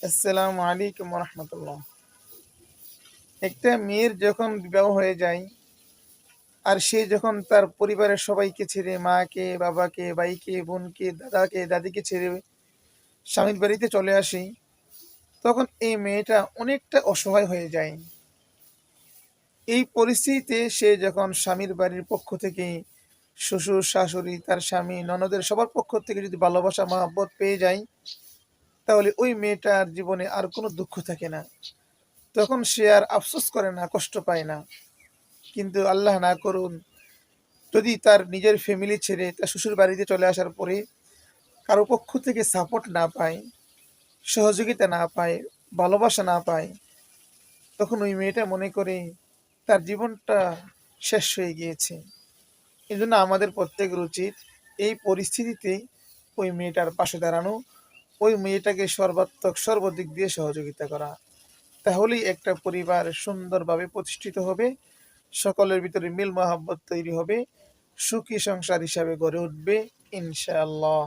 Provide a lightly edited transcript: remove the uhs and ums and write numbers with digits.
আসসালামু আলাইকুম রহমতুল্লাহ। একটা মেয়ের যখন বিবাহ হয়ে যায় আর সে যখন তার পরিবারের সবাইকে ছেড়ে মাকে, বাবাকে, ভাইকে, বোনকে, দাদাকে, দাদিকে ছেড়ে স্বামীর বাড়িতে চলে আসে, তখন এই মেয়েটা অনেকটা অসহায় হয়ে যায়। এই পরিস্থিতিতে সে যখন স্বামীর বাড়ির পক্ষ থেকে শ্বশুর, শাশুড়ি, তার স্বামী, ননদের সবার পক্ষ থেকে যদি ভালোবাসা মহব্বত পেয়ে যায়, তাহলে ওই মেয়েটার জীবনে আর কোনো দুঃখ থাকে না। তখন সে আর আফসোস করে না, কষ্ট পায় না। কিন্তু আল্লাহ না করুন, যদি তার নিজের ফ্যামিলি ছেড়ে তার শ্বশুর বাড়িতে চলে আসার পরে কারো পক্ষ থেকে সাপোর্ট না পায়, সহযোগিতা না পায়, ভালোবাসা না পায়, তখন ওই মেয়েটা মনে করে তার জীবনটা শেষ হয়ে গিয়েছে। এই জন্য আমাদের প্রত্যেকের উচিত এই পরিস্থিতিতে ওই মেয়েটার পাশে দাঁড়ানো, ওই মেয়েটাকে সর্বাত্মক সর্বদিক দিয়ে সহযোগিতা করা। তাহলেই একটা পরিবার সুন্দরভাবে প্রতিষ্ঠিত হবে, সকলের ভিতরে মিল মহাব্বত তৈরি হবে, সুখী সংসার হিসাবে গড়ে উঠবে ইনশাআল্লাহ।